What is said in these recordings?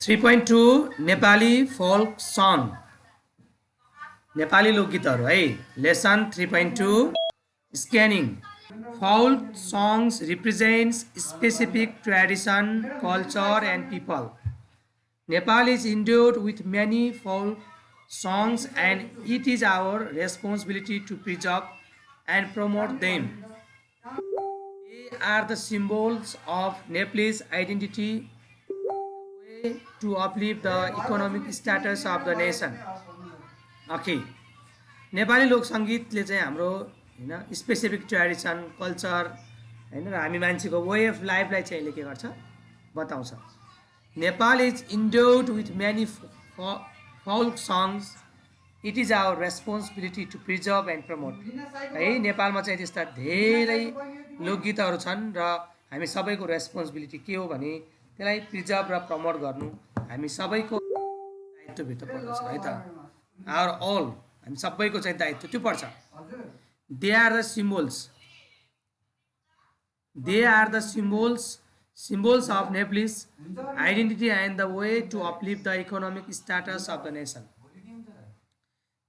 3.2 Nepali folk song Nepali लोकगीतहरू है lesson 3.2 scanning folk songs represents specific tradition culture and people. Nepal is endowed with many folk songs and it is our responsibility to preserve and promote them. They are the symbols of Nepalese identity, way to uplift the economic status of the nation. Okay. Nepali लोक सङ्गीतले चाहिँ हाम्रो हैन specific tradition culture हैन र हामी मान्छेको way of लाइफलाई चाहिँ यसले के गर्छ बताउँछ. Nepal is endowed with many folk songs. It is our responsibility to preserve and promote. है नेपालमा चाहिँ त्यस्ता धेरै लोकगीतहरू छन् र हामी सबैको रेस्पोन्सिबिलिटी के हो भने त्यसलाई प्रिजर्भ र प्रमोट गर्नु हामी सबैको दायित्वभित्र पर्दछ है त. आवर अल हामी सबैको चाहिँ दायित्व त्यो पर्छ. They are the symbols. दे आर द symbols of Nepalese identity and the way to uplift the economic status of the nation.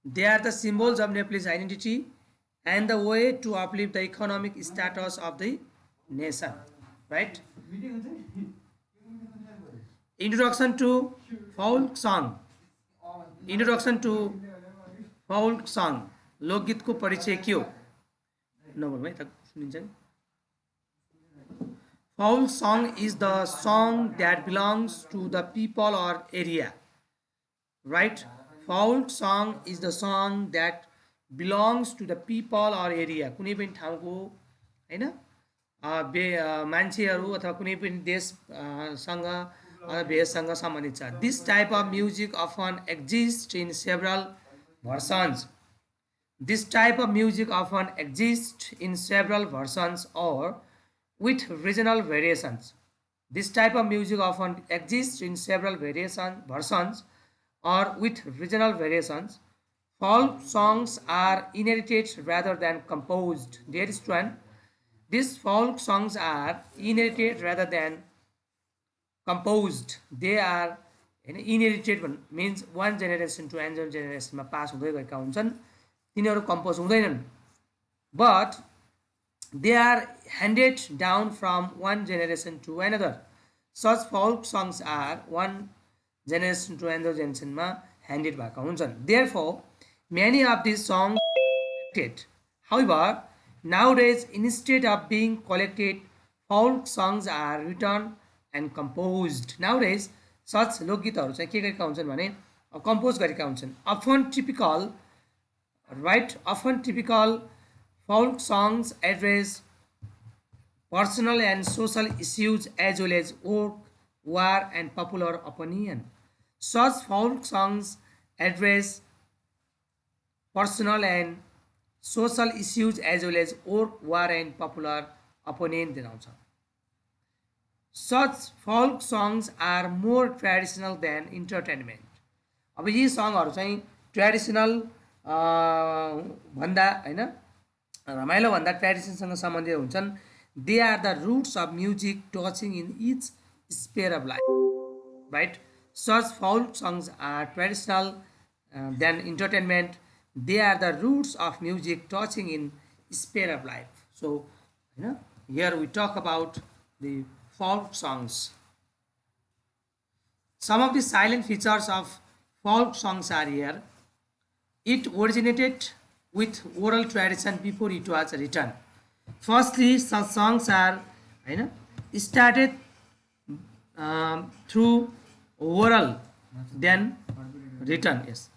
They are the symbols of Nepalese identity and the way to uplift the economic status of the nation. Right? Introduction to folk song. Introduction to folk song. लोकगीतको परिचय के हो नभनौँ है त सुनिन्छ नि. Folk song is the song that belongs to the people or area. Right? Folk song is the song that belongs to the people or area. कुनै पनि ठाउँको हैन मान्छेहरू अथवा कुनै पनि देशसँग भेषसँग सम्बन्धित छ. This type of music often exists in several versions. This type of music often exists in several versions or with regional variations. This type of music often exists in several versions or with regional variations. Folk songs are inherited rather than composed. Dear student, these folk songs are inherited rather than composed. They are inherited means one generation to another generation मा pass हुँदै गएका हुन्छन्. तिनीहरू compose हुँदैनन्. But they are handed down from one generation to another. Such folk songs are one generation to another generation मा handed भएका हुन्छन्. Therefore, many of these songs are collected. However, nowadays instead of being collected, folk songs are written and composed. Nowadays, such लोकगीतहरू चाहिँ के गरेका हुन्छन् भने compose गरेका हुन्छन्. Often typical folk songs address personal and social issues as well as work, war and popular opinion. Such folk songs address personal and social issues as well as work, war and popular opinion देखाउँछ. Such folk songs are more traditional than entertainment. अब यी सङहरू चाहिँ traditional भन्दा हैन रमाइलो भन्दा ट्रेडिसनसँग सम्बन्धित हुन्छन्. They are the roots of music touching in each sphere of life. Right? Such folk songs are traditional than entertainment. They are the roots of music touching in sphere of life. So, here we talk about the folk songs. Some of the silent features of folk songs are here. It originated with oral tradition before it was written. Firstly, such songs are started through oral then written. Yes,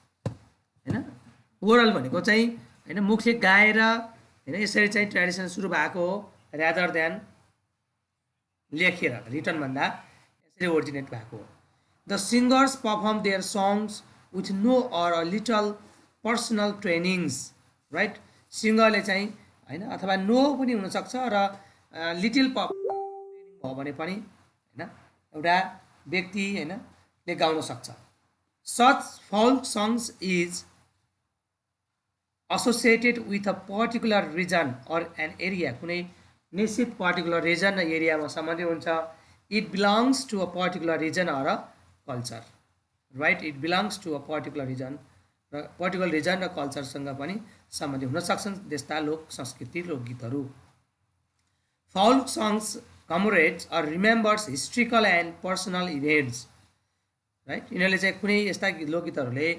oral भनेको चाहिँ मुखले गाएर यसरी चाहिँ tradition सुरु भएको हो rather than लेखेर written भन्दा यसरी ओरिजिनेट भएको हो. The singers perform their songs with no or a little personal trainings. Right? सिङ्गरले चाहिँ हैन अथवा नो पनि हुन सक्छ र लिटिल ट्रेनिङ भयो भने पनि हैन एउटा व्यक्ति हैन ले गाउन सक्छ. Such folk songs is associated with a particular region or an area. कुनै निश्चित particular region र एरियामा सम्बन्धित हुन्छ. It belongs to a particular region or a culture, right. It belongs to a particular region र पर्टिकुलर रिजन र कल्चरसँग पनि सम्बन्धित हुन सक्छन् त्यस्ता लोक संस्कृति लोकगीतहरू. Folk songs commemorates or remembers historical and personal events, right. यिनीहरूले चाहिँ कुनै यस्ता लोकगीतहरूले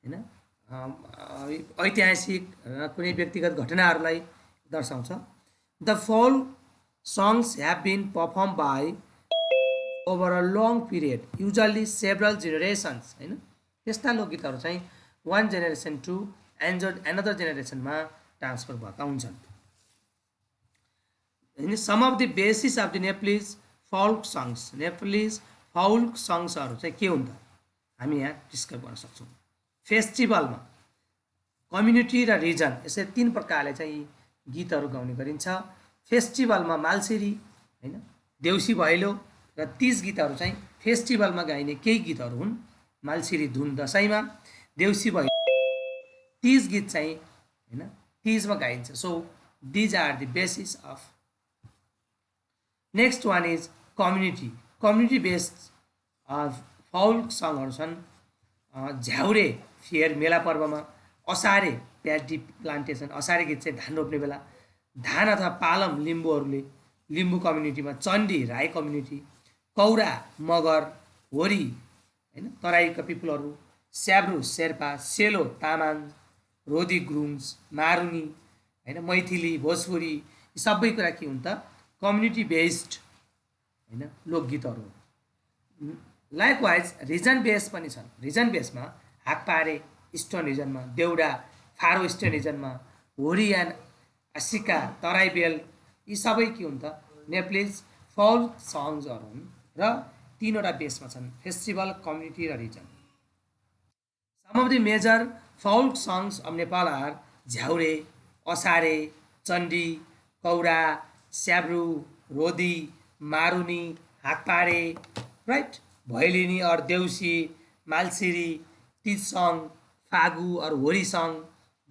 होइन ऐतिहासिक कुनै व्यक्तिगत घटनाहरूलाई दर्शाउँछ. The folk songs have been performed by over a long period, usually several generations, होइन. त्यस्ता लोकगीतहरू चाहिँ वान जेनेरेसन टु एनदर जेनेरेसनमा ट्रान्सफर भएका हुन्छन्. Some of the basis of the Nepalese folk songs, Nepalese folk सङ्ग्सहरू चाहिँ के हुन् त हामी यहाँ डिस्कस गर्न सक्छौँ. फेस्टिभलमा कम्युनिटी र रिजन यसरी 3 प्रकारले चाहिँ गीतहरू गाउने गरिन्छ. फेस्टिभलमा मालसेरी, होइन, देउसी भैलो र तीज गीतहरू चाहिँ फेस्टिभलमा गाइने केही गीतहरू हुन्. मालसेरी धुन दसैँमा, देउसी भैलो, तीज गीत चाहिँ होइन तीजमा गाइन्छ. So these are the basis of. Next one is community. Community based folk सङ्गहरू छन्. झ्याउरे फेयर मेला पर्वमा, असारे प्याडी प्लान्टेसन, असारे गीत चाहिँ धान रोप्ने बेला, धान अथवा पालम लिम्बूहरूले लिम्बू कम्युनिटीमा, चण्डी राई कम्युनिटी, कौरा मगर होरी होइन तराईका पिपुलहरू, स्याब्रु शेर्पा, सेलो तामाङ, रोदी गुरुङ्स, मारुनी होइन मैथिली भोजपुरी, यी सबै कुरा के हुन् त कम्युनिटी बेस्ड होइन लोकगीतहरू. लाइकवाइज रिजन बेस पनि छन्. रिजन बेसमा हाकपारे इस्टर्न रिजनमा, देउडा फारो इस्टर्न रिजनमा, होरी एन्ड आसिका तराई बेल, यी सबै के हुन् त नेपालीज फोल्क सङ्ग्सहरू हुन् र 3वटा बेसमा छन्, फेस्टिभल, कम्युनिटी र region. Some of the major folk songs of Nepal are Jhyaure, Asare, Chandi, Kaura, Syabru, Rodi, Maruni, Hakpare, right, Bhailini और देउसी, मालसिरी, तीज सङ्ग, फागु और होरी सङ्ग,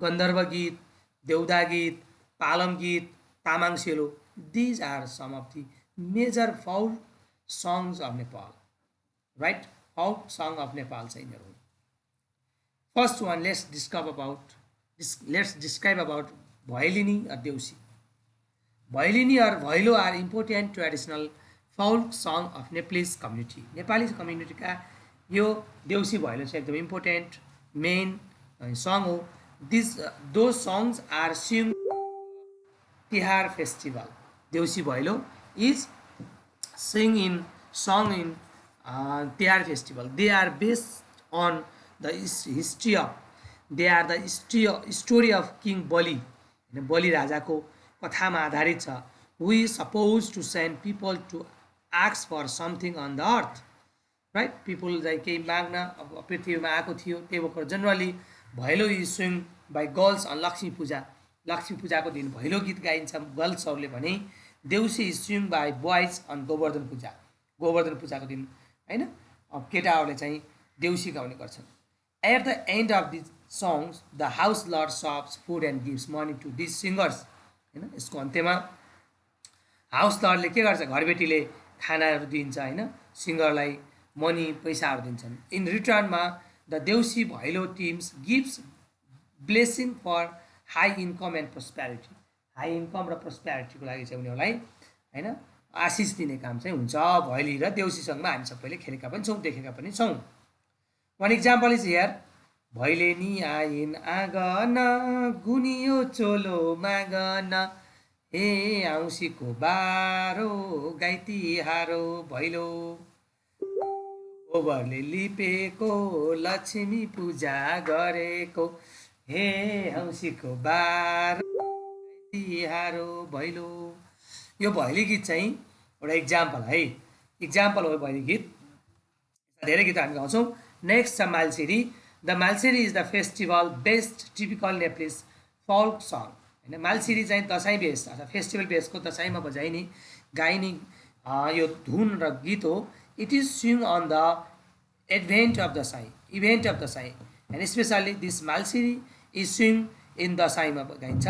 गन्धर्व गीत, देउदा गीत, पालम गीत, तामाङ सेलो. These are some of the major folk songs of Nepal, right? Folk song of Nepal चाहिँ यिनीहरू. First one, let's describe about Bhailini or Deusi. Bhailini or Bhailo are important traditional folk song of Nepalese community. Nepali community का यो देउसी भैलो चाहिँ एकदम important main song हो. Those songs are sung Tihar festival. Deusi Bhailo is sung in Tihar festival. They are based on the history of, they are the story of King Bali. बलि राजाको कथामा आधारित छ. Who is supposed to send people to ask for something on the earth, right? People चाहिँ केही माग्न अब पृथ्वीमा आएको थियो. त्यही भएर generally Bhailo is swing by girls on Lakshmi Puja. Lakshmi पूजाको दिन भैलो गीत गाइन्छ गर्ल्सहरूले भने. Deusi is swing by boys on Govardhan Puja. Govardhan पूजाको दिन होइन अब केटाहरूले चाहिँ देउसी गाउने गर्छन्. At the end of this songs, the house lord serves food and gives money to these singers. हैन यसको अन्त्यमा हाउस लर्डले के गर्छ, घरबेटीले खानाहरू दिन्छ हैन, सिङ्गरलाई मनी पैसाहरू दिन्छन्. इन रिटर्नमा the Deusi Bhailo teams gives blessing for high income and prosperity. High income र प्रोस्पेरिटीको लागि चाहिँ उनीहरूलाई हैन आशिष दिने काम चाहिँ हुन्छ. भैली र देउसीसँगमा हामी सबैले खेलेका पनि छौँ, देखेका पनि छौँ. One example is here. भैलेनी आइन् आँगन गुनियो चोलो मागन, हे औँसीको बारो गाइतिहारो भैलो, गोबरले लिपेको लक्ष्मी पूजा गरेको, हे औँसीको बारो गाइतिहारो भैलो. यो भैली गीत चाहिँ एउटा इक्जाम्पल है, इक्जाम्पल हो भैली गीत. धेरै गीत हामी गाउँछौँ. नेक्स्ट छ Malsiri. The Malsiri is the festival based typical Nepalese folk song. होइन मालसिरी चाहिँ दसैँ बेस अथवा फेस्टिभल बेसको दसैँमा बजाइने गाइने यो धुन र गीत हो. It is swing on the event of Dashain and specially this Malsiri is swing in दसैँमा गाइन्छ.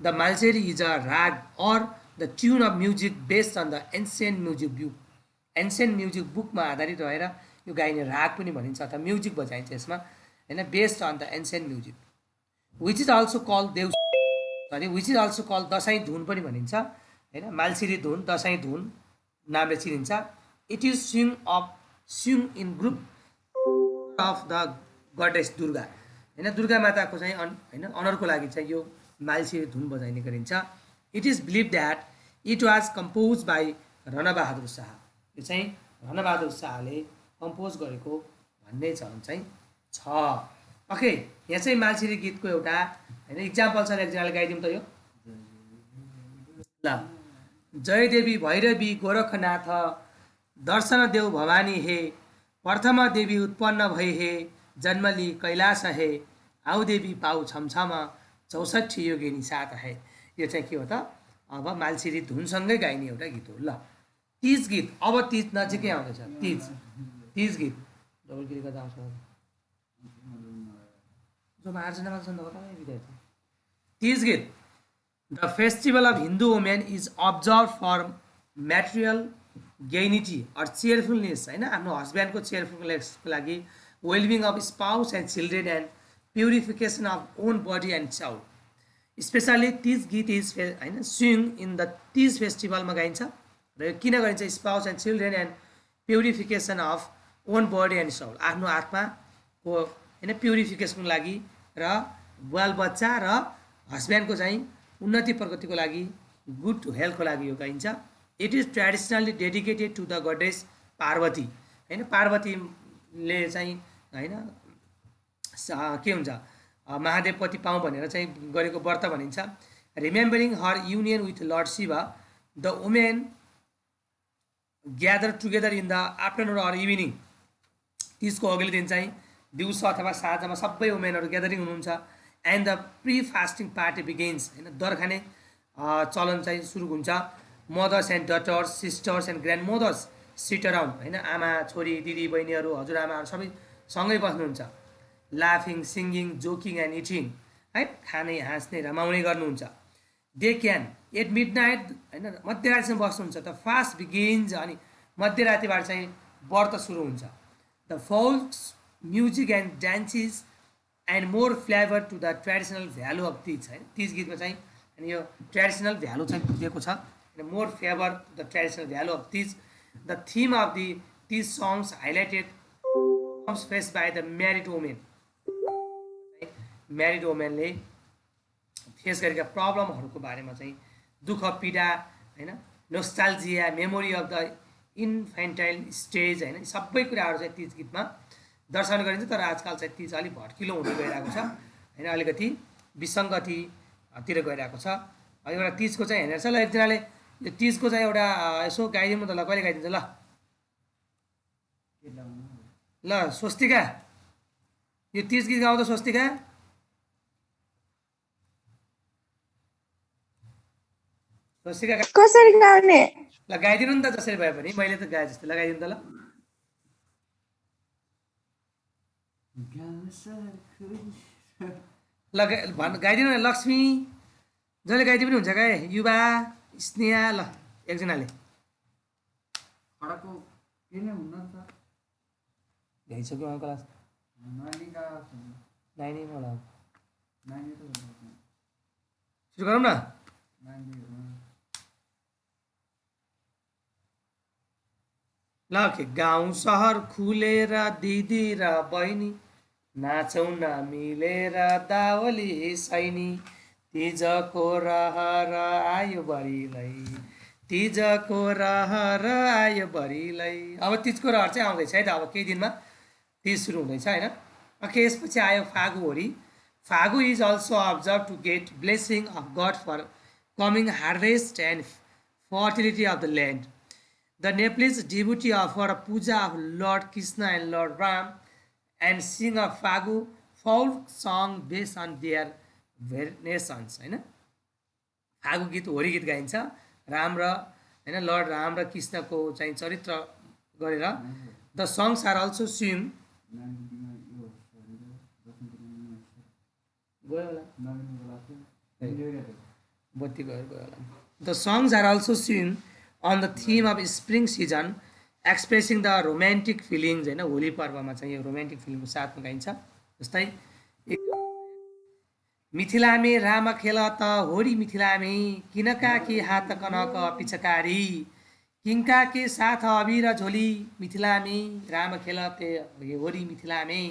The Malsiri is a raga or the tune of music based on the ancient music book. Ancient music बुकमा आधारित रहेर यो गाइने राग पनि भनिन्छ अथवा म्युजिक बजाइन्छ यसमा हैन, based on the ancient music which is also called which is also called Dashain धुन पनि भनिन्छ हैन, मालसिरी धुन, दसैँ धुन नामले चिनिन्छ। It is swing in group of the goddess Durga हैन, दुर्गा माताको चाहिँ हैन अनरको लागि चाहिँ यो मालसिरी धुन बजाइने गरिन्छ। It is believe that it was compose by Ran Bahadur Shah, यो चाहिँ रणबहादुर शाहले कम्पोज गरेको भन्ने चलन चाहिँ छ। ओके, यहाँ चाहिँ मालसिरी गीतको एउटा हैन इक्जाम्पल छ, एकजनाले गाइदिउँ त यो ल। जय देवी भैरवी गोरखनाथ दर्शन देव भवानी हे, प्रथम देवी उत्पन्न भई हे, जन्मली कैलाश हे, आउ देवी पाउ छमछम 64 योगिनी साथ है। यो चाहिँ के हो त, अब मालसिरी धुनसँगै गाइने एउटा गीत हो। ल तीज गीत, अब तीज नजिकै आउँदैछ, तीज गीत डबल क्लिक गर्दा आउँछ जो मार्जिनमा छन् तपाईँ विद्यार्थी। तीज गीत, the festival of Hindu women is observe for material gaiety or cheerfulness हैन, आफ्नो हस्बेन्डको चेयरफुलनेसको लागि, wellbeing of spouse and children and purification of own body and soul. Specially Teej गीत इज हैन स्विङ इन द तीज फेस्टिभलमा गाइन्छ र यो किन गरिन्छ, spouse and children and purification of own body and soul, आफ्नो आत्माको हैन प्युरिफिकेसनको लागि र बालबच्चा र हस्बेन्डको चाहिँ उन्नति प्रगतिको लागि, गुड हेल्थको लागि यो गाइन्छ। It is traditionally dedicated to the goddess Parvati हैन, पार्वतीले चाहिँ हैन के हुन्छ महादेवपति पाऊँ भनेर चाहिँ गरेको व्रत भनिन्छ। Remembering her union with lord Shiva, the women gather together in the afternoon or evening, तीजको अघिल्लो दिन चाहिँ दिउँसो अथवा साँझमा सबै वुमेनहरू ग्यादरिङ हुनुहुन्छ। And the pre fasting party begins हैन, दर खाने चलन चाहिँ सुरु हुन्छ। Mothers and daughters, sisters and grandmothers sit around हैन, आमा छोरी दिदी बहिनीहरू हजुरआमाहरू सबै सँगै बस्नुहुन्छ। लाफिङ सिङ्गिङ जोकिङ एन्ड इटिङ है, खाने हाँस्ने रमाउने गर्नुहुन्छ। They can at midnight होइन मध्यरातिसम्म बस्नुहुन्छ। द फास्ट बिगिन्स, अनि मध्यरातिबाट चाहिँ व्रत सुरु हुन्छ। The folks music and dances and more flavour to the traditional value of Teej होइन, तिज गीतमा चाहिँ अनि यो ट्रेडिसनल भ्यालु चाहिँ दिएको छ, more favour to the traditional value of Teej. The theme of the Teej songs highlighted face by the married women, married वुमेनले face गरेका प्रब्लमहरूको बारेमा चाहिँ दुःख पीडा होइन, nostalgia, memory of the infantile stage होइन, सबै कुराहरू चाहिँ तिज गीतमा दर्शन गरिन्छ। तर आजकल चाहिँ तिज अलिक भड्किलो हुँदै गइरहेको छ होइन, अलिकति विसङ्गतितिर गइरहेको छ। एउटा तिजको चाहिँ हेर्नुहोस् ल, एकजनाले यो तिजको चाहिँ एउटा यसो गाइदिनु त ल, कहिले गाइदिन्छ ल? ल स्वस्तिका, यो तिज गीत गाउँदा स्वस्तिका कसरी गाउने? ल गाइदिनु नि त, जसरी भए पनि, मैले त गाएँ जस्तो लगाइदिनु त ल। ल गाइदिनु न लक्ष्मी, जसले गाइदिए पनि हुन्छ क्या, युवा स्नेहा, ल एकजनाले गाइसक्यो क्लास सुरु गरौँ न। ल गाउँ सहर खुलेर दिदी र बहिनी नाचौँ न मिलेर दावली सैनी, तिजको रहर आयो बढीलै, तिजको रहर आयो बढीलै। अब तिजको रहर चाहिँ आउँदैछ है त, अब केही दिनमा तिज सुरु हुँदैछ होइन। ओके, यसपछि आयो Fagu Hori. Fagu is also observe to get blessing of god for coming harvest and fertility of the land. The Nepalese devotee offer a puja of Lord Krishna and Lord Ram and sing a fagu folk song based on their nations होइन। फागु गीत होरी गीत गाइन्छ राम र होइन lord Ram र कृष्णको चाहिँ चरित्र गरेर। The songs are also swing बत्ती गयो होला। The songs are also swing on the theme of spring season expressing the romantic feelings होइन, होली पर्वमा चाहिँ यो रोमान्टिक फिलिङको साथमा गाइन्छ। जस्तै मिथिलामे राम खेल त होरी मिथिलामे, किनका के हात कनक पिचकारी, किनका के साथ अबिर झोली मिथिलामे, राम खेल ते होरी मिथिलामे,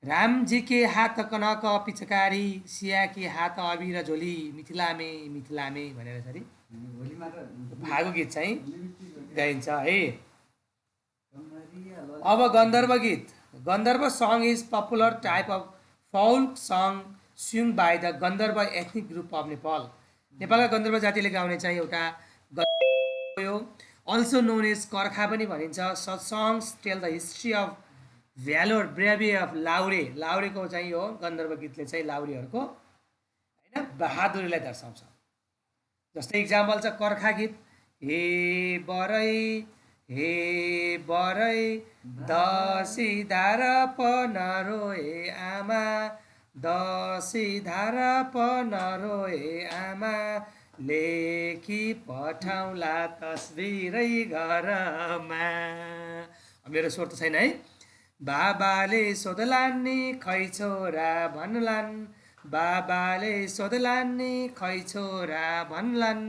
राम जी के हात कनक पिचकारी, सिया के हात अबिर झोली मिथिलामे मिथिलामे भनेर यसरी फागु गीत चाहिँ गाइन्छ है। अब गन्धर्व गीत। Gandharva song is popular type of folk song swing by the Gandharva ethnic group of Nepal. नेपालका गन्धर्व जातिले गाउने चाहिँ एउटा हो, अल्सो नोन एज कर्खा पनि भनिन्छ। Such songs tell the history of valour bravery of Laure. लाउरेको चाहिँ हो गन्धर्व गीतले चाहिँ लाउरेहरूको होइन बहादुरीलाई दर्शाउँछ। जस्तै इक्जाम्पल छ कर्खा गीत। हे बरै दसी धारा पनरोए आमा, दसी धारा पनरोए आमा, लेखी पठाउला तस्बिरै घरमा। मेरो स्वर त छैन है। बाबाले सोधलान् नि खै छोरा भन्लान्, बाबाले सोधलान् नि खै छोरा भन्लान्,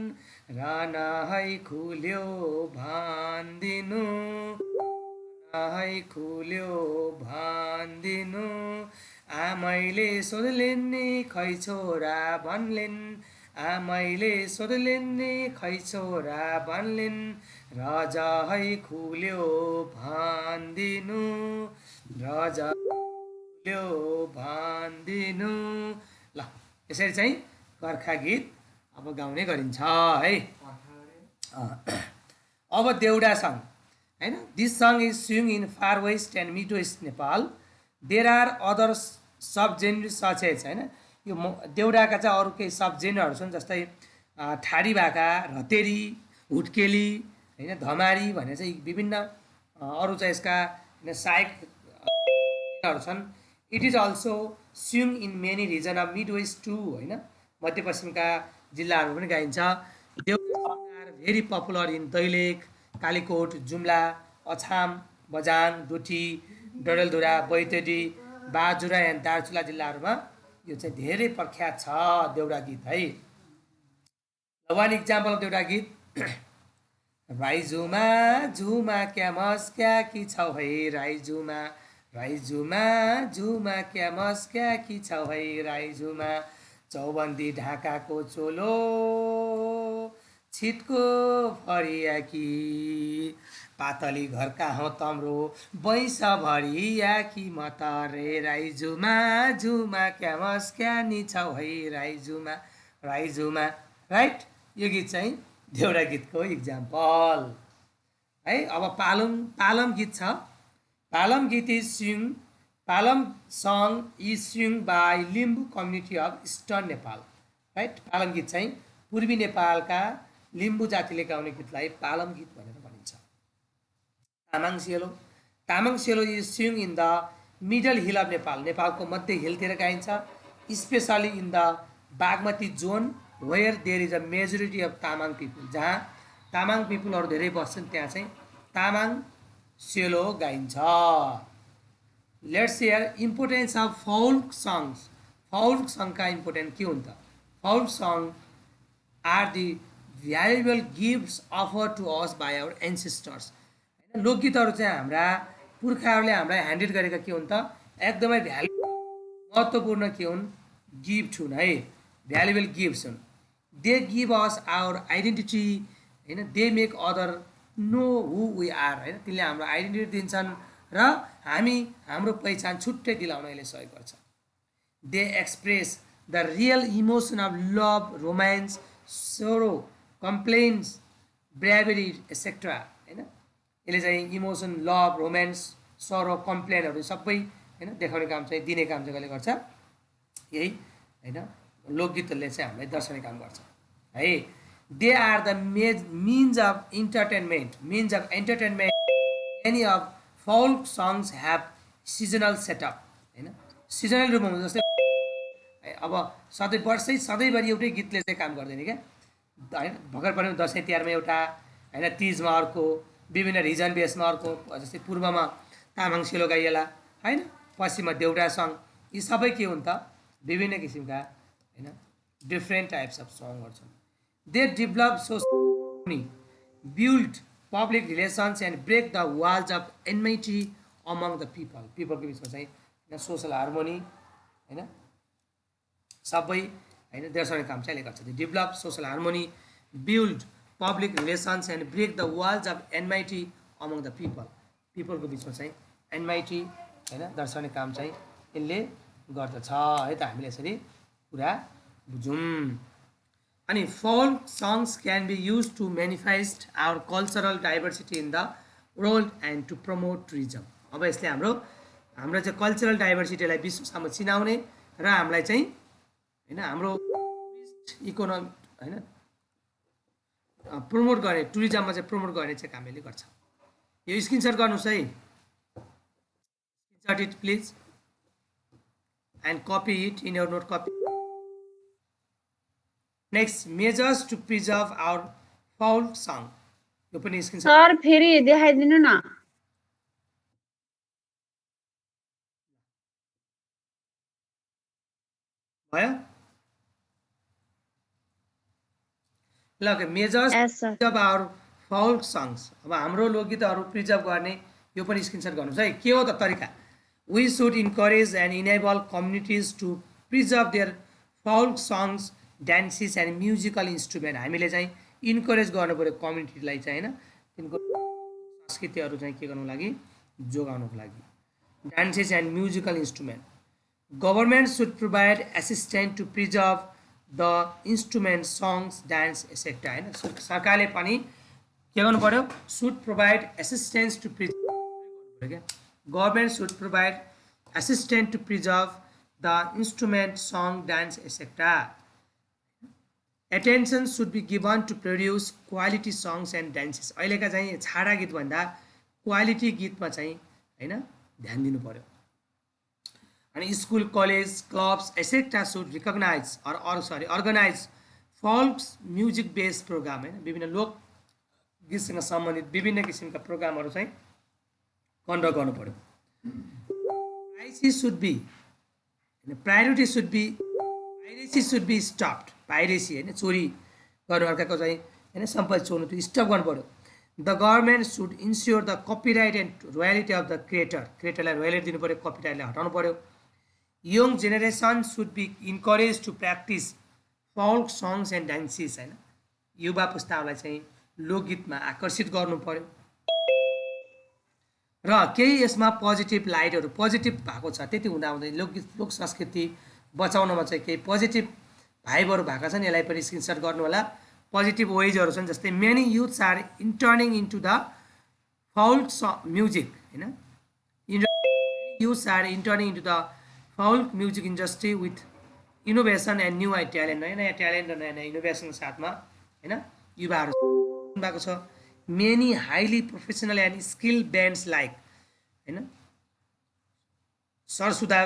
रन है खुल्यो भनिदिनु, है खुल्यो भनिदिनु, आमैले सोधलिन् नि खै छोरा भन्लिन्, आमैले सोधलिन् नि खै छोरा भन्लिन्, रज है खुल्यो भनिदिनु, रज खुल्यो भनिदिनु। ल यसरी चाहिँ कर्खा गीत अब गाउने गरिन्छ है। अब देउडा सङ होइन। This song is swing in far west and mid west Nepal. There are other sub genre such as होइन। यो देउडाका चाहिँ अरू केही सब जेनरहरू छन्, जस्तै ठाडी भाका, रतेरी, हुटकेली होइन, धमारी भनेर चाहिँ विभिन्न अरू चाहिँ यसका सहायकहरू छन्। It is also swing in many region of mid west to होइन, मध्यपश्चिमका जिल्लाहरू पनि गाइन्छ। Deuda are very popular in Dailekh, Kalikot, Jumla, Achham, Bajhang, Doti, Dadeldhura, Baitadi, Bajura and Darchula जिल्लाहरूमा यो चाहिँ धेरै प्रख्यात छ देउडा गीत है। वान इक्जाम्पल अफ देउडा गीत। राई झुमा झुमा क्या मस क्या कि छौ है, राई झुमा, राई झुमा झुमा क्या मस क्या कि छौ है, राई झुमा, चौबन्दी ढाकाको चोलो छिटको फरिया कि, पातली घरका हौ तम्रो बैस भरिया कि म त रे, राई झुमा झुमा क्या मस क्या नि छौ है, राई झुमा, राई झुमा। राइट, यो गीत चाहिँ देउडा गीतको इक्जाम्पल है। अब पालम गीत छ। पालम गीत is swing, Palam song is swing by Limbu community of eastern Nepal. Right, Palam गीत चाहिँ पूर्वी नेपालका लिम्बू जातिले गाउने गीतलाई पालम गीत भनेर भनिन्छ। Tamang Selo. Tamang Selo is swing in the middle hill of Nepal. नेपालको मध्य हिलतिर गाइन्छ, specially in the Bagmati zone where there is a majority of Tamang people. जहाँ तामाङ पिपुलहरू धेरै बस्छन् त्यहाँ चाहिँ तामाङ सेलो गाइन्छ। Let's hear importance of folk songs. Folk सङ्गका इम्पोर्टेन्ट के हुन्छ? Folk song are the valuable gifts offer to us by our ancestors. होइन, लोकगीतहरू चाहिँ हाम्रा पुर्खाहरूले हामीलाई ह्यान्डेड गरेका के हुन् त एकदमै महत्त्वपूर्ण के हुन्? गिफ्ट हुन् है, भ्यालुएबल गिफ्ट्स हुन्। They give us our identity होइन, they make other know who we are होइन, तिनले हाम्रो आइडेन्टिटी दिन्छन् र हामी हाम्रो पहिचान छुट्टै दिलाउन यसले सहयोग गर्छ। They express the real emotion of love, romance, सोरो, कम्प्लेन्स, ब्राभेरी एक्सेट्रा होइन। यसले चाहिँ इमोसन, लभ, रोमान्स, सरो, कम्प्लेनहरू सबै होइन देखाउने काम चाहिँ, दिने काम चाहिँ कसले गर्छ? यही होइन लोकगीतहरूले चाहिँ हामीलाई दर्शाउने काम गर्छ है। They are the means of entertainment, means of entertainment. Any of folk songs have seasonal setup होइन, सिजनल रूपमा हुन्छ। जस्तै अब सधैँ वर्षै सधैँभरि एउटै गीतले चाहिँ काम गर्दैन क्या होइन। भर्खर पनि दसैँ तिहारमा एउटा होइन, तिजमा अर्को, विभिन्न रिजन बेसमा अर्को जस्तै पूर्वमा तामाङ सेलो गाइएला होइन, पश्चिममा देउडा सङ, यी सबै के हुन् त विभिन्न किसिमका होइन डिफ्रेन्ट टाइप्स अफ सङहरू छन्। They develop society, build public relations and break the walls of enmity among the people, पिपलको बिचमा चाहिँ होइन सोसल हार्मोनी होइन सबै होइन दर्शाउने काम चाहिँ गर्छ। Develop social harmony, build public relations and break the walls of enmity among the people, पिपलको बिचमा चाहिँ एनमाइटी होइन दर्शाउने काम चाहिँ यसले गर्दछ है त। हामीले यसरी कुरा बुझौँ। अनि folk songs can be use to manifest our cultural diversity in the world and to promote tourism. अब यसले हाम्रो चाहिँ कल्चरल डाइभर्सिटीलाई विश्वसम्म चिनाउने र हामीलाई चाहिँ होइन हाम्रो इकोनोमी होइन प्रमोट गर्ने, टुरिज्ममा चाहिँ प्रमोट गर्ने चाहिँ काम यसले गर्छ। यो स्क्रिनसट गर्नुहोस् है, screenshot it please and copy it in your note copy. Next, measures to preserve our folk song, यो पनि स्क्रिनसट सर फेरि देखाइदिनु न। भयो ल। Measures preserve our folk songs, अब हाम्रो लोकगीतहरू प्रिजर्भ गर्ने यो पनि स्क्रिनसट गर्नुहोस् है। के हो त तरिका? We should encourage and enable communities to preserve their folk songs, dances and musical instrument. हामीले चाहिँ इन्करेज गर्नु पऱ्यो कम्युनिटीलाई चाहिँ होइन, तिनको संस्कृतिहरू चाहिँ के गर्नुको लागि जोगाउनुको लागि। Dances and musical instrument, government should provide assistant to preserve the instrument songs dance etcetera होइन। सरकारले पनि के गर्नु पऱ्यो? Should provide assistance to preserve, क्या government should provide assistant to preserve the instrument song dance etcetera. Attention should be given to produce quality songs and dances. अहिलेका चाहिँ छाडा गीतभन्दा क्वालिटी गीतमा चाहिँ होइन ध्यान दिनु पऱ्यो। अनि school, college, clubs etcetera should recognise organise folk music based programme होइन, विभिन्न लोक गीतसँग सम्बन्धित विभिन्न किसिमका प्रोग्रामहरू चाहिँ कन्डक्ट गर्नु पऱ्यो। Priority should be piracy should be stopped. Piracy होइन चोरी गर्नु, अर्काको चाहिँ होइन सम्पत्ति चोर्नु, त्यो स्टप गर्नु पऱ्यो। The government should ensure the copyright and royalty of the क्रिएटरलाई रोयल्टी दिनु पऱ्यो, कपिराइटलाई हटाउनु पऱ्यो। Young generation should be encourage to practise folk songs and dances होइन, युवा पुस्ताहरूलाई चाहिँ लोकगीतमा आकर्षित गर्नु पऱ्यो। र केही यसमा पोजिटिभ लाइटहरू पोजिटिभ भएको छ, त्यति हुँदाहुँदै लोकगीत लोक संस्कृति बचाउनमा चाहिँ केही पोजिटिभ भाइबहरू भएका छन्, यसलाई पनि स्क्रिनसट गर्नु होला। पोजिटिभ वेजहरू छन्, जस्तै many youths are entering into the folk music होइन, youths are entering into the folk music industry with innovation and new talent, नयाँ नयाँ ट्यालेन्ट र नयाँ नयाँ इनोभेसनको साथमा होइन युवाहरू भएको छ। Many highly professional and skill bands like होइन सरसुदा,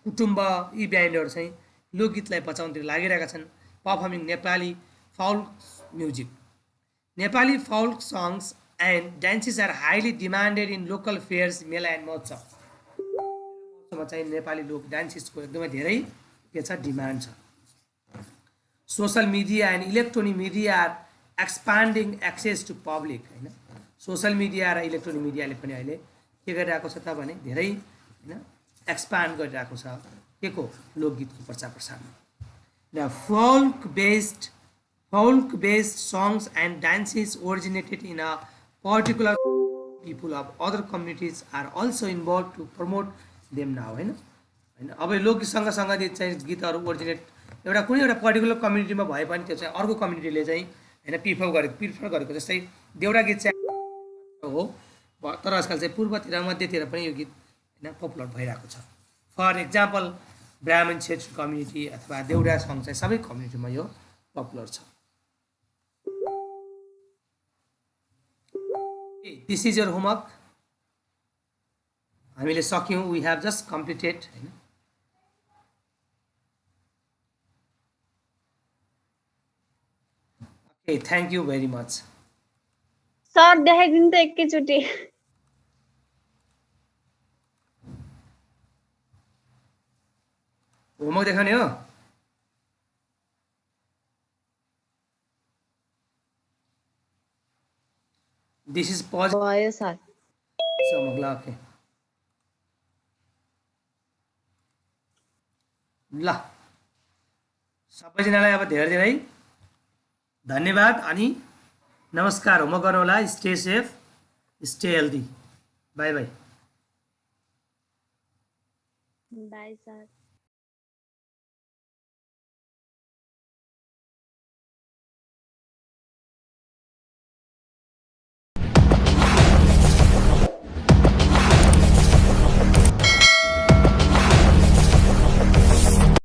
कुटुम्ब, यी ब्यान्डहरू चाहिँ लोकगीतलाई बचाउनतिर लागिरहेका छन्। Performing Nepali folk music, Nepali folk songs and dances are highly demanded in local fairs, mela and mahotsav. महोत्सवमा चाहिँ नेपाली लोक डान्सेसको एकदमै धेरै के छ डिमान्ड छ। Social media and electronic media are expanding access to public होइन, सोसल मिडिया र इलेक्ट्रोनिक मिडियाले पनि अहिले के गरिरहेको छ त भने धेरै होइन एक्सपान्ड गरिरहेको छ के को लोकगीतको प्रचार प्रसारमा। र folk based songs and dances originated in a particular people of other communities are also involve to promote them now होइन। अब लोकगीतसँग सम्बन्धित चाहिँ गीतहरू ओरिजिनेट एउटा कुनै एउटा पर्टिकुलर कम्युनिटीमा भए पनि त्यो चाहिँ अर्को कम्युनिटीले चाहिँ होइन प्रिफर गरेको, जस्तै देउडा गीत चाहिँ हो, तर आजकल चाहिँ पूर्वतिर मध्यतिर पनि यो गीत होइन पपुलर भइरहेको छ। फर इक्जाम्पल ब्राह्मण क्षेत्र कम्युनिटी अथवा देउडा सङ्ग चाहिँ सबै कम्युनिटीमा यो पपुलर छ। दिस इज योर होमवर्क, हामीले सक्यौँ, वी हेभ जस्ट कम्प्लिटेड होइन। Okay, thank you very much. Sir देखाइदिनु त एकैचोटि होमवर्क देखाउने हो दिस इज पोजिटिभ भयो सर होमवर्क ल ओके ल सबैजनालाई अब धेरै धेरै धन्यवाद अनि नमस्कार होमवर्क गर्नु होला stay safe stay healthy by by by sir